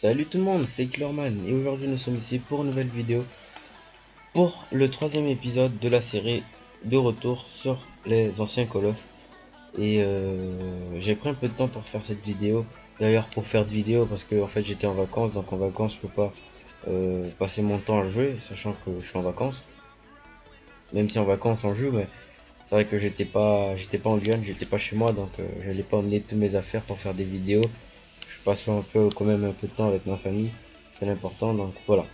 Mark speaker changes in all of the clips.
Speaker 1: Salut tout le monde, c'est Killerman et aujourd'hui nous sommes ici pour une nouvelle vidéo pour le troisième épisode de la série de retour sur les anciens Call of. Et j'ai pris un peu de temps pour faire cette vidéo. D'ailleurs pour faire de vidéo parce que en fait j'étais en vacances, donc en vacances je peux pas passer mon temps à jouer, sachant que je suis en vacances. Même si en vacances on joue, mais c'est vrai que j'étais pas en Guyane, j'étais pas chez moi, donc j'allais pas emmener toutes mes affaires pour faire des vidéos. Je passe un peu quand même un peu de temps avec ma famille, c'est l'important, donc voilà.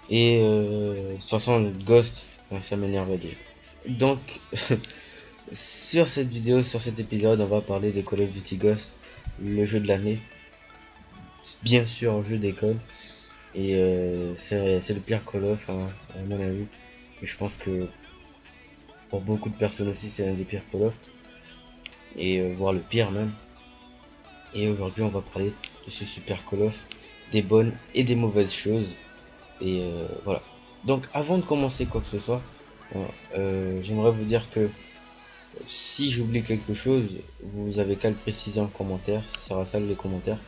Speaker 1: Et de toute façon Ghost, ça m'énervait déjà. Donc sur cette vidéo, sur cet épisode, on va parler de Call of Duty Ghost, le jeu de l'année, bien sûr un jeu d'école. Et c'est le pire Call of, hein, à mon avis. Et je pense que pour beaucoup de personnes aussi, c'est l'un des pires Call of. Et voire le pire même. Et aujourd'hui, on va parler de ce super Call of, des bonnes et des mauvaises choses. Et voilà. Donc, avant de commencer quoi que ce soit, j'aimerais vous dire que si j'oublie quelque chose, vous avez qu'à le préciser en commentaire. Ça sera ça les commentaires.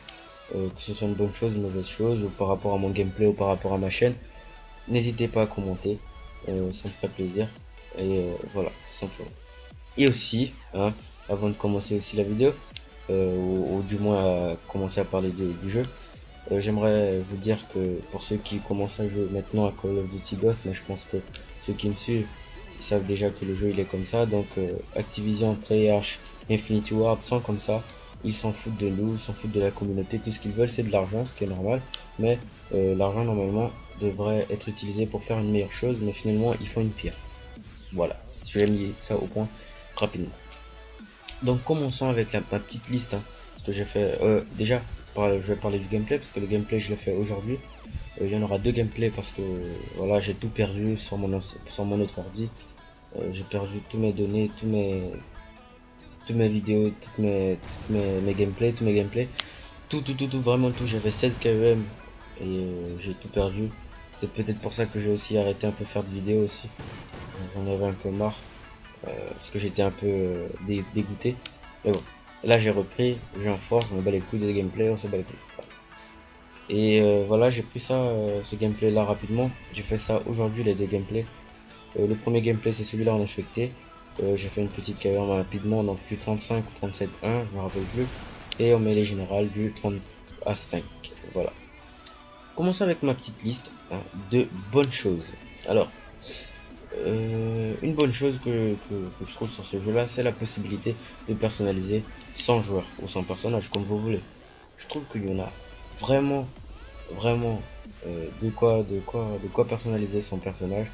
Speaker 1: Que ce soit une bonne chose, une mauvaise chose, ou par rapport à mon gameplay, ou par rapport à ma chaîne. N'hésitez pas à commenter. Ça me ferait plaisir. Et voilà, simplement. Et aussi, hein, avant de commencer aussi la vidéo, ou du moins à commencer à parler du jeu, j'aimerais vous dire que pour ceux qui commencent à jouer maintenant à Call of Duty Ghost, mais je pense que ceux qui me suivent, ils savent déjà que le jeu il est comme ça. Donc Activision, Treyarch, Infinity Ward sont comme ça. Ils s'en foutent de nous, ils s'en foutent de la communauté. Tout ce qu'ils veulent c'est de l'argent, ce qui est normal. Mais l'argent normalement devrait être utilisé pour faire une meilleure chose, mais finalement ils font une pire. Voilà, je vais mis ça au point rapidement. Donc commençons avec ma petite liste, hein, ce que j'ai fait. Déjà, je vais parler du gameplay parce que le gameplay je l'ai fait aujourd'hui. Il y en aura deux gameplays parce que voilà, j'ai tout perdu sur mon autre ordi. J'ai perdu tous mes données, toutes mes vidéos, mes gameplays, tous mes gameplays. Tout, vraiment tout. J'avais 16 KEM et j'ai tout perdu. C'est peut-être pour ça que j'ai aussi arrêté un peu de faire de vidéos aussi. J'en avais un peu marre parce que j'étais un peu dégoûté. Mais bon, là j'ai repris, j'ai en force, on me bat les couilles des gameplays, on se bat les couilles. Voilà. Et voilà, j'ai pris ça, ce gameplay là rapidement. J'ai fait ça aujourd'hui, les deux gameplays. Le premier gameplay c'est celui-là en infecté. J'ai fait une petite carrière rapidement, donc du 35 ou 37-1, je me rappelle plus. Et on met les générales du 30 à 5. Voilà. Commençons avec ma petite liste, hein, de bonnes choses. Alors, une bonne chose que je trouve sur ce jeu là, c'est la possibilité de personnaliser son joueur ou son personnage comme vous voulez. Je trouve qu'il y en a vraiment de quoi personnaliser son personnage,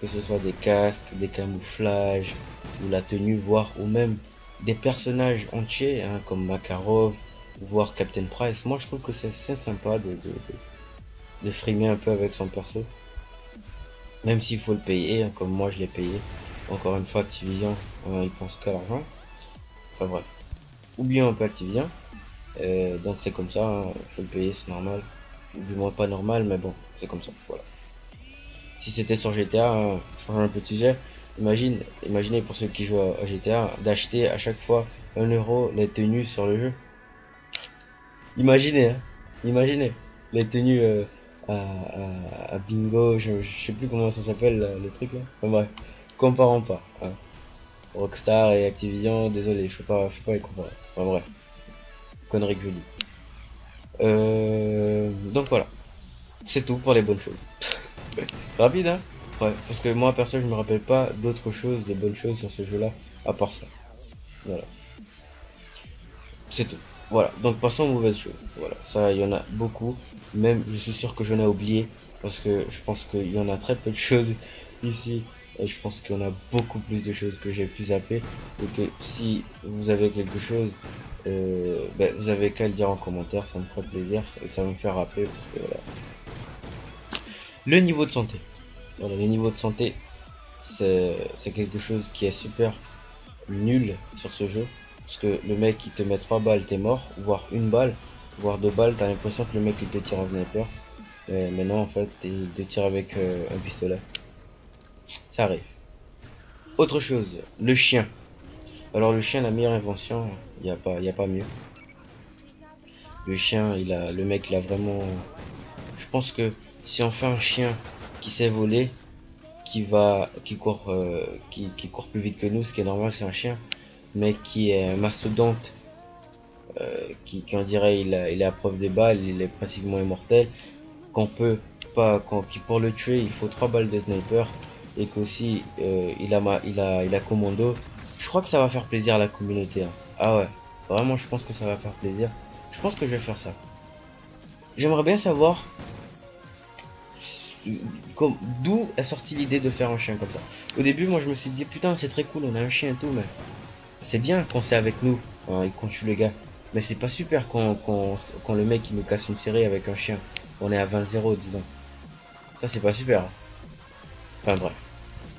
Speaker 1: que ce soit des casques, des camouflages ou la tenue, voire ou même des personnages entiers, hein, comme Makarov voire Captain Price. Moi je trouve que c'est sympa de frimer un peu avec son perso, même s'il faut le payer, hein, comme moi je l'ai payé. Encore une fois, Activision, ils pensent qu'à l'argent. Enfin bref, oublions un peu Activision. Donc c'est comme ça, hein, faut le payer, c'est normal. Ou du moins pas normal, mais bon, c'est comme ça, voilà. Si c'était sur GTA, hein, change un peu de sujet. Imaginez pour ceux qui jouent à GTA, d'acheter à chaque fois 1 € les tenues sur le jeu. Imaginez, hein, imaginez les tenues à bingo, je sais plus comment ça s'appelle le truc là. Enfin bref, comparons pas, hein. Rockstar et Activision, désolé, je peux pas les comparer. Enfin bref, connerie que je dis. Donc voilà, c'est tout pour les bonnes choses. C'est rapide, hein? Ouais, parce que moi perso je me rappelle pas d'autres choses, des bonnes choses sur ce jeu-là, à part ça. Voilà, c'est tout. Voilà, donc passons aux mauvaises choses. Voilà, ça il y en a beaucoup. Même je suis sûr que j'en ai oublié, parce que je pense qu'il y en a très peu de choses ici. Et je pense qu'il y en a beaucoup plus de choses que j'ai pu zapper. Et que si vous avez quelque chose, ben, vous avez qu'à le dire en commentaire, ça me ferait plaisir. Et ça va me faire rappeler, parce que voilà. Le niveau de santé. Voilà, le niveau de santé, c'est quelque chose qui est super nul sur ce jeu. Parce que le mec il te met 3 balles, t'es mort, voire une balle, voire 2 balles, t'as l'impression que le mec il te tire en sniper. Mais non, en fait, il te tire avec un pistolet. Ça arrive. Autre chose, le chien. Alors le chien, la meilleure invention, y a pas mieux. Le chien, le mec, il a vraiment... Je pense que si on fait un chien qui sait voler, qui court plus vite que nous, ce qui est normal, c'est un chien, mais qui est un mastodonte, qui on dirait, il est à preuve des balles, il est pratiquement immortel, qu'on peut pas, qui pour le tuer, il faut 3 balles de sniper, et qu'aussi, il a commando. Je crois que ça va faire plaisir à la communauté, hein. Ah ouais, vraiment, je pense que ça va faire plaisir. Je pense que je vais faire ça. J'aimerais bien savoir d'où est sortie l'idée de faire un chien comme ça. Au début, moi, je me suis dit, putain, c'est très cool, on a un chien et tout, mais c'est bien quand c'est avec nous, hein, et qu'on tue le gars. Mais c'est pas super quand le mec il nous casse une série avec un chien. On est à 20-0, disons. Ça, c'est pas super. Enfin bref.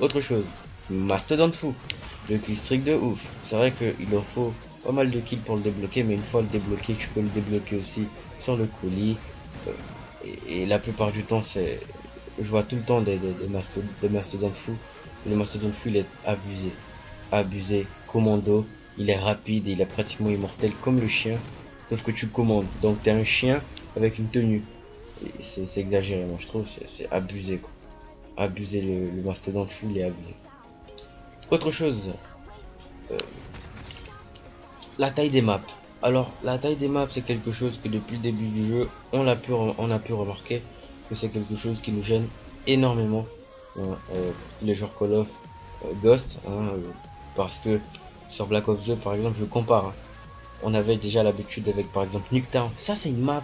Speaker 1: Autre chose. Mastodon fou. Le kill streak de ouf. C'est vrai qu'il leur faut pas mal de kills pour le débloquer, mais une fois le débloqué, tu peux le débloquer aussi sur le colis. Et la plupart du temps, je vois tout le temps des mastodontes fous. Le mastodonte fou, il est abusé. Abusé. Commando. Il est rapide et il est pratiquement immortel comme le chien. Sauf que tu commandes. Donc t'es un chien avec une tenue. C'est exagéré, moi je trouve. C'est abusé, quoi. Abusé. Le mastodonte fou, il est abusé. Autre chose. La taille des maps. Alors, la taille des maps, c'est quelque chose que depuis le début du jeu, on a pu remarquer que c'est quelque chose qui nous gêne énormément, hein, pour tous les joueurs Call of Ghost, hein, parce que sur Black Ops 2, par exemple, je compare, hein. On avait déjà l'habitude avec, par exemple, Nuketown. Ça, c'est une map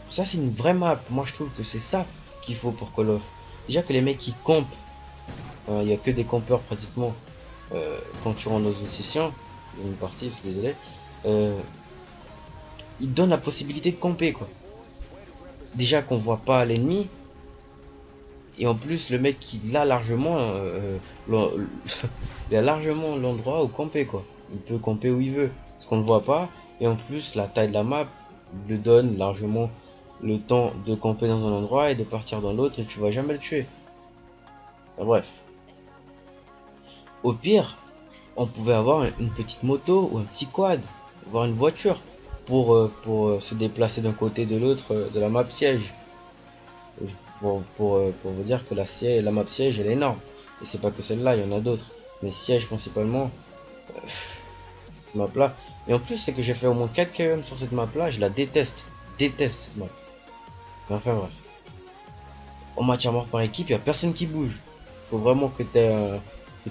Speaker 1: ça, c'est une vraie map. Moi, je trouve que c'est ça qu'il faut pour Call of. Déjà que les mecs, ils campent. Il n'y a que des campeurs pratiquement, quand tu rentres dans une session, une partie, désolé, euh, il donne la possibilité de camper, quoi. Déjà qu'on voit pas l'ennemi, et en plus le mec il a largement, il a largement l'endroit où camper, quoi. Il peut camper où il veut, parce qu'on ne voit pas, et en plus la taille de la map lui donne largement le temps de camper dans un endroit et de partir dans l'autre, et tu vas jamais le tuer. Enfin, bref. Au pire, on pouvait avoir une petite moto ou un petit quad, voire une voiture pour se déplacer d'un côté de l'autre de la map siège. Pour vous dire que la map siège elle est énorme. Et c'est pas que celle-là, il y en a d'autres. Mais siège principalement, map là. Et en plus, c'est que j'ai fait au moins 4 KM sur cette map là, je la déteste. Déteste cette map. Mais enfin bref. En match à mort par équipe, il n'y a personne qui bouge. Faut vraiment que t'aies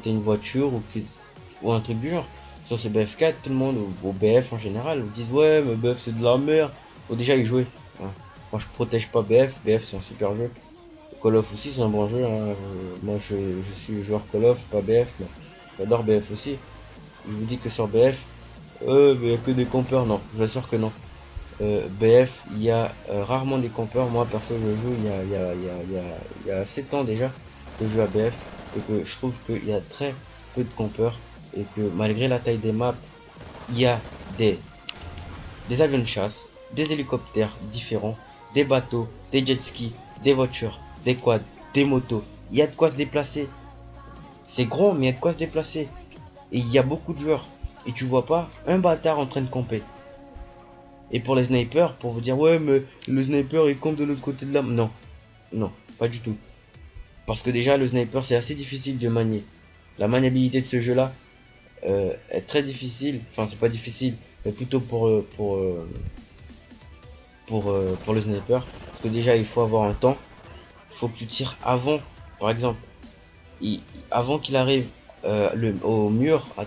Speaker 1: une voiture ou un truc du genre. Sur ce BF4, tout le monde, ou BF en général, vous disent ouais, mais BF c'est de la merde. Faut déjà y jouer, hein. Moi je protège pas BF, BF c'est un super jeu. Call of aussi c'est un bon jeu, hein. Moi je suis joueur Call of, pas BF, mais j'adore BF aussi. Je vous dis que sur BF, il y a que des campeurs, non, je vous assure que non. BF, il y a rarement des campeurs. Moi perso je joue il y a assez de temps déjà que je joue à BF et que je trouve qu'il y a très peu de campeurs et que malgré la taille des maps, il y a des avions de chasse, des hélicoptères différents, des bateaux, des jet skis, des voitures, des quads, des motos. Il y a de quoi se déplacer. C'est gros mais il y a de quoi se déplacer. Et il y a beaucoup de joueurs. Et tu vois pas un bâtard en train de camper. Et pour les snipers, pour vous dire ouais mais le sniper il campe de l'autre côté de la... Non, non, pas du tout. Parce que déjà le sniper c'est assez difficile de manier. La maniabilité de ce jeu là est très difficile. Enfin c'est pas difficile, mais plutôt pour le sniper. Parce que déjà il faut avoir un temps. Il faut que tu tires avant. Par exemple, avant qu'il arrive au mur à un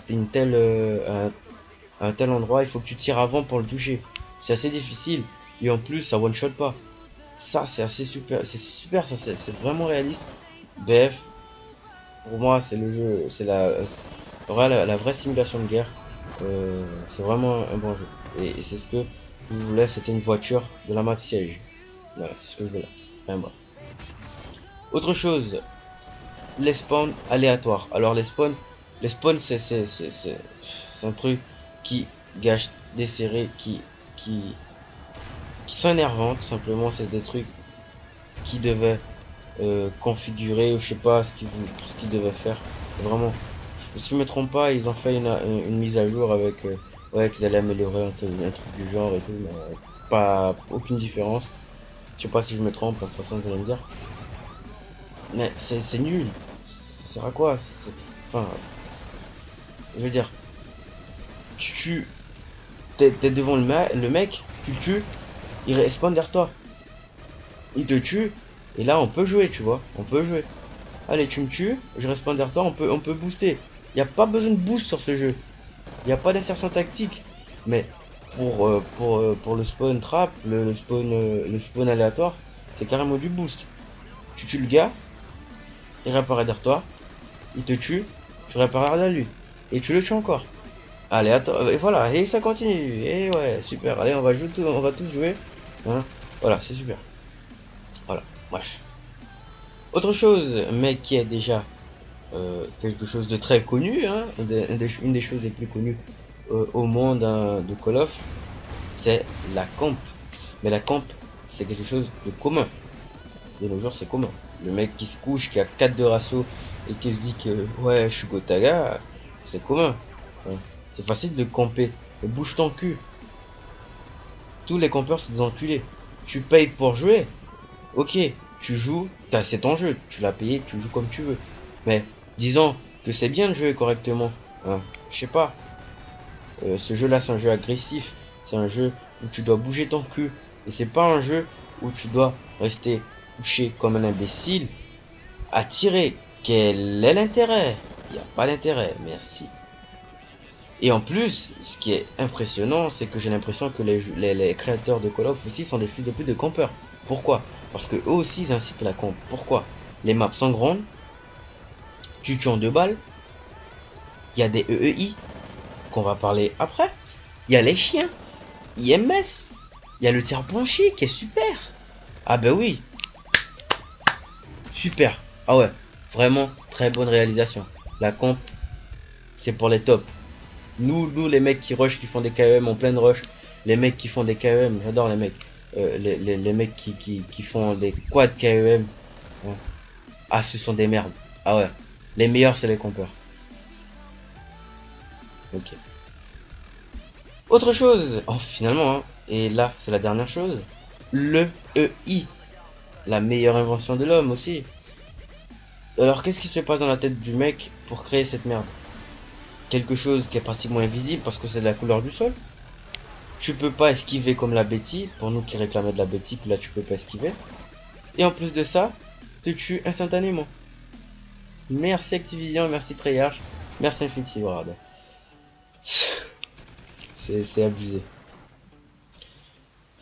Speaker 1: tel endroit, il faut que tu tires avant pour le toucher. C'est assez difficile. Et en plus ça one shot pas. Ça c'est assez super. C'est super, ça c'est vraiment réaliste. BF, pour moi c'est le jeu, c'est la vraie simulation de guerre. C'est vraiment un bon jeu. Et c'est ce que je voulais, c'était une voiture de la map siège. Voilà, c'est ce que je voulais. Enfin, bref. Autre chose, les spawns aléatoires. Alors les spawns c'est un truc qui gâche des séries qui sont énervantes. Tout simplement, c'est des trucs qui devaient configurer ou je sais pas ce qu'ils devaient faire. Vraiment, si je me trompe pas, ils ont fait une mise à jour avec ouais, qu'ils allaient améliorer un truc du genre et tout, mais pas aucune différence. Je sais pas si je me trompe, de toute façon, vous allez me dire. Mais c'est nul. Ça sert à quoi? Enfin, je veux dire, tu tues. T'es devant le mec, tu le tues, il respawn derrière toi. Il te tue, et là on peut jouer, tu vois. On peut jouer. Allez, tu me tues, je respawn derrière toi, on peut booster. Il n'y a pas besoin de boost sur ce jeu. Il n'y a pas d'insertion tactique. Mais pour le spawn trap, le spawn aléatoire, c'est carrément du boost. Tu tues le gars, il réapparaît derrière toi, il te tue, tu réapparais derrière lui. Et tu le tues encore. Allez, attends, et voilà, et ça continue. Et ouais, super. Allez, on va tous jouer. Hein, voilà, c'est super. Voilà, bref. Autre chose, mais qui est déjà quelque chose de très connu, hein, une des choses les plus connues au monde, hein, de Call of, c'est la camp. Mais la camp, c'est quelque chose de commun. De nos jours, c'est commun. Le mec qui se couche, qui a 4 de ratio et qui se dit que ouais, je suis Gotaga, c'est commun. Hein. C'est facile de camper. Mais bouge ton cul. Tous les campeurs, c'est des enculés. Tu payes pour jouer. Ok, tu joues, c'est ton jeu. Tu l'as payé, tu joues comme tu veux. Mais disons que c'est bien de jouer correctement. Hein. Je sais pas. Ce jeu-là, c'est un jeu agressif. C'est un jeu où tu dois bouger ton cul. Et c'est pas un jeu où tu dois rester couché comme un imbécile à tirer. Quel est l'intérêt? Il n'y a pas d'intérêt, merci. Et en plus, ce qui est impressionnant, c'est que j'ai l'impression que les créateurs de Call of aussi sont des fils de pute de campeurs. Pourquoi? Parce que eux aussi ils incitent la camp. Pourquoi? Les maps sont grandes, tu tues en 2 balles, il y a des EEI qu'on va parler après, il y a les chiens, IMS, il y a le tir plancher qui est super. Ah ben oui, super. Ah ouais, vraiment très bonne réalisation. La camp, c'est pour les tops. Nous les mecs qui rush, qui font des KEM en pleine rush, les mecs qui font des KEM, j'adore les mecs. Les mecs qui font des quad KEM. Hein. Ah, ce sont des merdes. Ah ouais. Les meilleurs, c'est les campeurs. Ok. Autre chose. Oh, finalement, hein. Et là, c'est la dernière chose. Le EI. La meilleure invention de l'homme aussi. Alors, qu'est-ce qui se passe dans la tête du mec pour créer cette merde? Quelque chose qui est pratiquement invisible parce que c'est de la couleur du sol. Tu peux pas esquiver comme la Betty. Pour nous qui réclamaient de la Betty, que là tu peux pas esquiver. Et en plus de ça, te tue instantanément. Merci Activision, merci Treyarch, merci Infinity Ward. C'est abusé.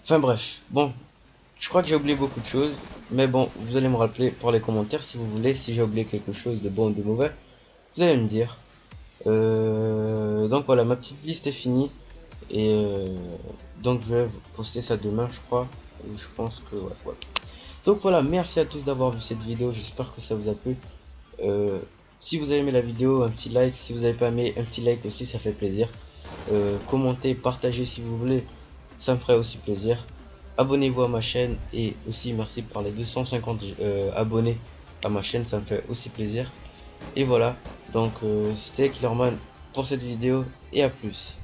Speaker 1: Enfin bref, bon, je crois que j'ai oublié beaucoup de choses. Mais bon, vous allez me rappeler pour les commentaires si vous voulez, si j'ai oublié quelque chose de bon ou de mauvais. Vous allez me dire. Donc voilà, ma petite liste est finie. Et donc je vais vous poster ça demain, je crois. Et je pense que ouais. Donc voilà, merci à tous d'avoir vu cette vidéo. J'espère que ça vous a plu. Si vous avez aimé la vidéo, un petit like. Si vous n'avez pas aimé, un petit like aussi, ça fait plaisir. Commentez, partagez si vous voulez. Ça me ferait aussi plaisir. Abonnez-vous à ma chaîne. Et aussi merci pour les 250 abonnés à ma chaîne. Ça me fait aussi plaisir. Et voilà. Donc c'était Killerman pour cette vidéo. Et à plus.